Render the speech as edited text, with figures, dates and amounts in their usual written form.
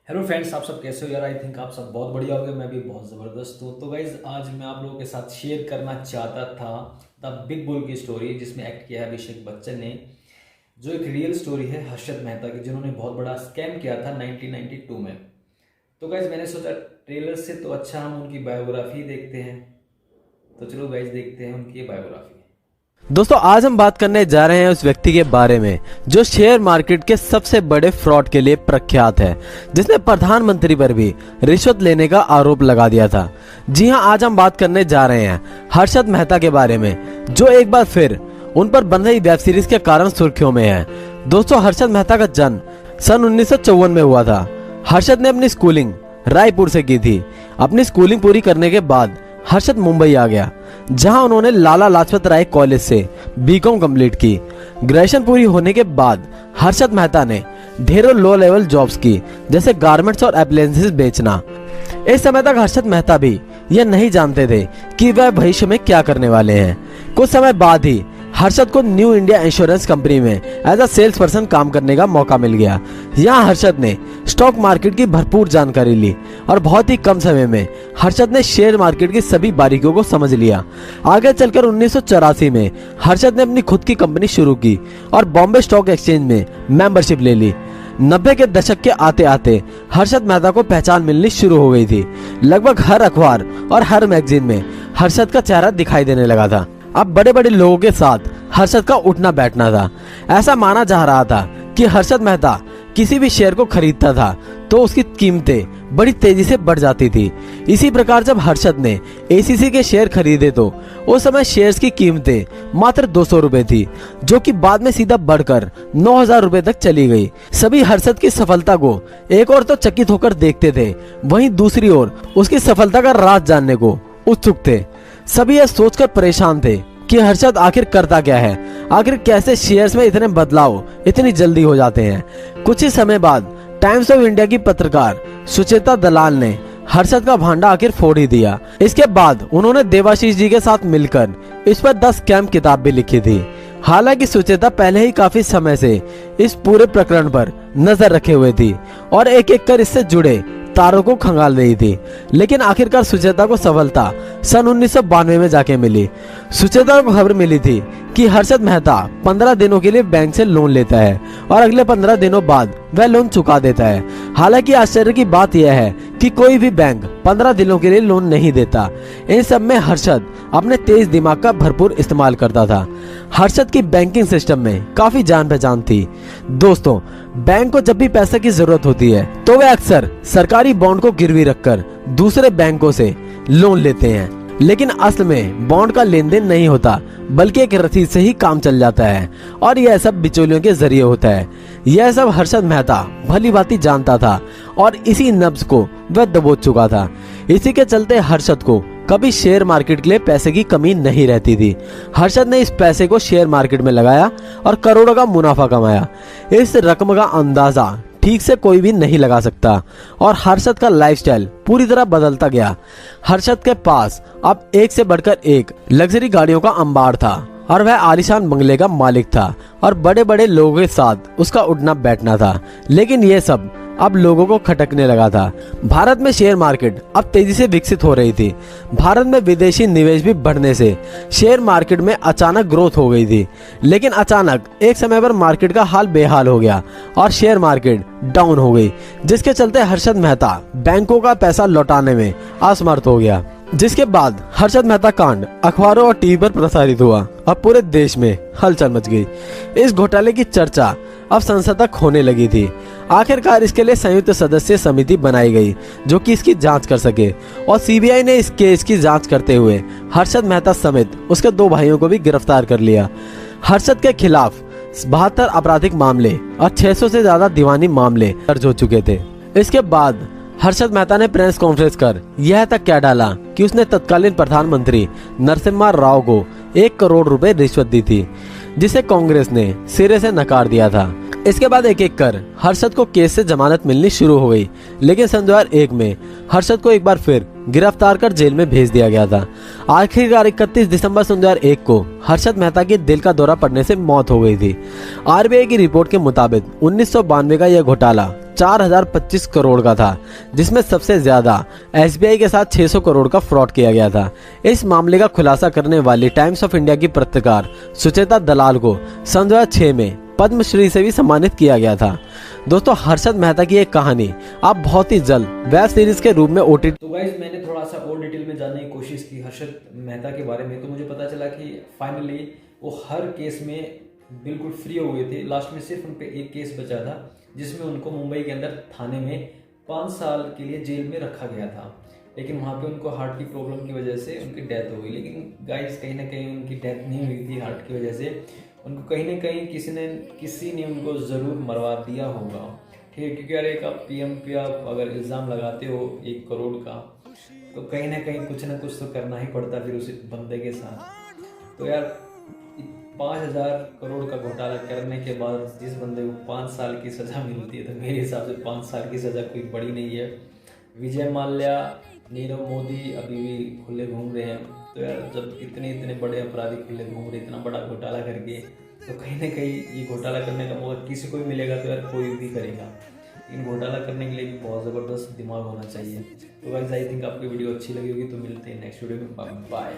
Hello friends, आप सब कैसे हो यार। आई थिंक आप सब बहुत बढ़िया हो गए, मैं भी बहुत ज़बरदस्त हूँ। तो गाइज आज मैं आप लोगों के साथ शेयर करना चाहता था द बिग बुल की स्टोरी, जिसमें एक्ट किया है अभिषेक बच्चन ने। जो एक रियल स्टोरी है हर्षद मेहता की, जिन्होंने बहुत बड़ा स्कैम किया था 1992 में। तो गाइज मैंने सोचा ट्रेलर से तो अच्छा हम उनकी बायोग्राफी देखते हैं। तो चलो गाइज देखते हैं उनकी बायोग्राफी। दोस्तों आज हम बात करने जा रहे हैं उस व्यक्ति के बारे में जो शेयर मार्केट के सबसे बड़े फ्रॉड के लिए प्रख्यात है, जिसने प्रधानमंत्री पर भी रिश्वत लेने का आरोप लगा दिया था। जी हां, आज हम बात करने जा रहे हैं हर्षद मेहता के बारे में, जो एक बार फिर उन पर बन रही वेब सीरीज के कारण सुर्खियों में है। दोस्तों हर्षद मेहता का जन्म सन 1954 में हुआ था। हर्षद ने अपनी स्कूलिंग रायपुर से की थी। अपनी स्कूलिंग पूरी करने के बाद हर्षद मुंबई आ गया, जहां उन्होंने लाला लाजपत राय कॉलेज से बीकॉम कंप्लीट की। ग्रेजुएशन पूरी होने के बाद हर्षद मेहता ने ढेरों लो लेवल जॉब्स की, जैसे गारमेंट्स और अप्लायंसेस बेचना। इस समय तक हर्षद मेहता भी यह नहीं जानते थे कि वह भविष्य में क्या करने वाले हैं। कुछ समय बाद ही हर्षद को न्यू इंडिया इंश्योरेंस कंपनी में एज अ सेल्स पर्सन काम करने का मौका मिल गया। यहाँ हर्षद ने स्टॉक मार्केट की भरपूर जानकारी ली और बहुत ही कम समय में हर्षद ने शेयर मार्केट की सभी बारीकियों को समझ लिया। आगे चलकर 1984 में हर्षद ने अपनी खुद की कंपनी शुरू की और बॉम्बे स्टॉक एक्सचेंज में मेंबरशिप ले ली। 90 के दशक के आते आते हर्षद मेहता को पहचान मिलनी शुरू हो गई थी। लगभग हर अखबार और हर मैगजीन में हर्षद का चेहरा दिखाई देने लगा था। अब बड़े बड़े लोगों के साथ हर्षद का उठना बैठना था। ऐसा माना जा रहा था कि हर्षद मेहता किसी भी शेयर को खरीदता था तो उसकी कीमतें बड़ी तेजी से बढ़ जाती थी। इसी प्रकार जब हर्षद ने एसीसी के शेयर खरीदे तो उस समय शेयर्स की कीमतें मात्र 200 रुपए थी, जो कि बाद में सीधा बढ़कर 9000 रुपए तक चली गई। सभी हर्षद की सफलता को एक और तो चकित होकर देखते थे, वहीं दूसरी ओर उसकी सफलता का राज जानने को उत्सुक थे। सभी यह सोचकर परेशान थे कि हर्षद आखिर करता क्या है, आखिर कैसे शेयर्स में इतने बदलाव इतनी जल्दी हो जाते हैं। कुछ ही समय बाद टाइम्स ऑफ इंडिया की पत्रकार सुचेता दलाल ने हर्षद का भांडा आखिर फोड़ ही दिया। इसके बाद उन्होंने देवाशीष जी के साथ मिलकर इस पर 10 स्कैम किताब भी लिखी थी। हालांकि सुचेता पहले ही काफी समय से इस पूरे प्रकरण पर नजर रखे हुए थी और एक एक कर इससे जुड़े तारों को खंगाल रही थी, लेकिन आखिरकार सुचेता को सफलता सन 1992 में जाके मिली। सुचेता को खबर मिली थी कि हर्षद मेहता 15 दिनों के लिए बैंक से लोन लेता है और अगले 15 दिनों बाद वह लोन चुका देता है। हालांकि आश्चर्य की बात यह है कि कोई भी बैंक 15 दिनों के लिए लोन नहीं देता। इन सब में हर्षद अपने तेज दिमाग का भरपूर इस्तेमाल करता था। हर्षद की बैंकिंग सिस्टम में काफी जान पहचान थी। दोस्तों, बैंक को जब भी पैसे की जरूरत होती है तो वे अक्सर सरकारी बॉन्ड को गिरवी रखकर दूसरे बैंकों से लोन लेते हैं, लेकिन असल में बॉन्ड का लेन देन नहीं होता, बल्कि एक रसीद से ही काम चल जाता है और यह सब बिचौलियों के जरिए होता है। यह सब हर्षद मेहता भली भांति जानता था और इसी नब्ज को वह दबोच चुका था। इसी के चलते हर्षद को कभी शेयर मार्केट के लिए पैसे की कमी नहीं रहती थी। हर्षद ने इस पैसे को शेयर मार्केट में लगाया और करोड़ों का मुनाफा कमाया। इस रकम का अंदाजा ठीक से कोई भी नहीं लगा सकता और हर्षद का लाइफस्टाइल पूरी तरह बदलता गया। हर्षद के पास अब एक से बढ़कर एक लग्जरी गाड़ियों का अंबार था और वह आलीशान बंगले का मालिक था और बड़े बड़े लोगों के साथ उसका उठना बैठना था। लेकिन यह सब अब लोगों को खटकने लगा था। भारत में शेयर मार्केट अब तेजी से विकसित हो रही थी। भारत में विदेशी निवेश भी बढ़ने से शेयर मार्केट में अचानक ग्रोथ हो गई थी। लेकिन अचानक एक समय पर मार्केट का हाल बेहाल हो गया और शेयर मार्केट डाउन हो गई, जिसके चलते हर्षद मेहता बैंकों का पैसा लौटाने में असमर्थ हो गया। जिसके बाद हर्षद मेहता कांड अखबारों और टीवी पर प्रसारित हुआ और पूरे देश में हलचल मच गई। इस घोटाले की चर्चा अब संसद तक होने लगी थी। आखिरकार इसके लिए संयुक्त सदस्य समिति बनाई गई जो कि इसकी जांच कर सके और सीबीआई ने इस केस की जांच करते हुए हर्षद मेहता समेत उसके 2 भाइयों को भी गिरफ्तार कर लिया। हर्षद के खिलाफ 72 आपराधिक मामले और 600 से ज्यादा दीवानी मामले दर्ज हो चुके थे। इसके बाद हर्षद मेहता ने प्रेस कॉन्फ्रेंस कर यह तक कह डाला कि उसने तत्कालीन प्रधानमंत्री नरसिम्हा राव को 1 करोड़ रुपए रिश्वत दी थी, जिसे कांग्रेस ने सिरे से नकार दिया था। इसके बाद एक एक कर हर्षद को केस से जमानत मिलनी शुरू हो गई, लेकिन सन 2001 में हर्षद को एक बार फिर गिरफ्तार कर जेल में भेज दिया गया था। आखिरकार 31 दिसंबर सन 2001 को हर्षद मेहता की दिल का दौरा पड़ने से मौत हो गई थी। आरबीआई की रिपोर्ट के मुताबिक 1992 का यह घोटाला 4025 करोड़ का था, जिसमें सबसे ज्यादा SBI के साथ 600 करोड़ का फ्रॉड किया गया था। इस मामले का खुलासा करने वाली टाइम्स ऑफ इंडिया की पत्रकार सुचेता दलाल को सन 2006 में पद्मश्री से भी सम्मानित किया गया था। दोस्तों, हर्षद मेहता की एक कहानी आप बहुत ही जल्द वेब सीरीज के रूप में OTT। तो गाइज मैंने थोड़ा सा और डिटेल में जानने की कोशिश की हर्षद मेहता के बारे में, तो मुझे पता चला कि फाइनली वो हर केस में बिल्कुल फ्री हो गए थे। लास्ट में सिर्फ उन पे एक केस बचा था जिसमें उनको मुंबई के अंदर थाने में 5 साल के लिए जेल में रखा गया था, लेकिन वहाँ पे उनको हार्ट की प्रॉब्लम की वजह से उनकी डेथ हो गई। लेकिन गाइज कहीं ना कहीं उनकी डेथ नहीं हुई थी हार्ट की वजह से, उनको कहीं ना कहीं किसी ने उनको ज़रूर मरवा दिया होगा। ठीक है, क्योंकि यार एक आप PM पे आप अगर इल्ज़ाम लगाते हो 1 करोड़ का, तो कहीं ना कहीं कुछ ना कुछ तो करना ही पड़ता फिर उस बंदे के साथ। तो यार 5000 करोड़ का घोटाला करने के बाद जिस बंदे को 5 साल की सज़ा मिलती है, तो मेरे हिसाब से 5 साल की सज़ा कोई बड़ी नहीं है। विजय माल्या, नीरव मोदी अभी भी खुले घूम रहे हैं। तो यार जब इतने बड़े अपराधी खुले घूम रहे, इतना बड़ा घोटाला करके, तो कहीं ना कहीं ये घोटाला करने का मौका किसी को भी मिलेगा तो यार कोई भी करेगा। इन घोटाला करने के लिए भी बहुत ज़बरदस्त दिमाग होना चाहिए। तो गाइस आई थिंक आपकी वीडियो अच्छी लगी होगी, तो मिलते हैं नेक्स्ट वीडियो में। बाय।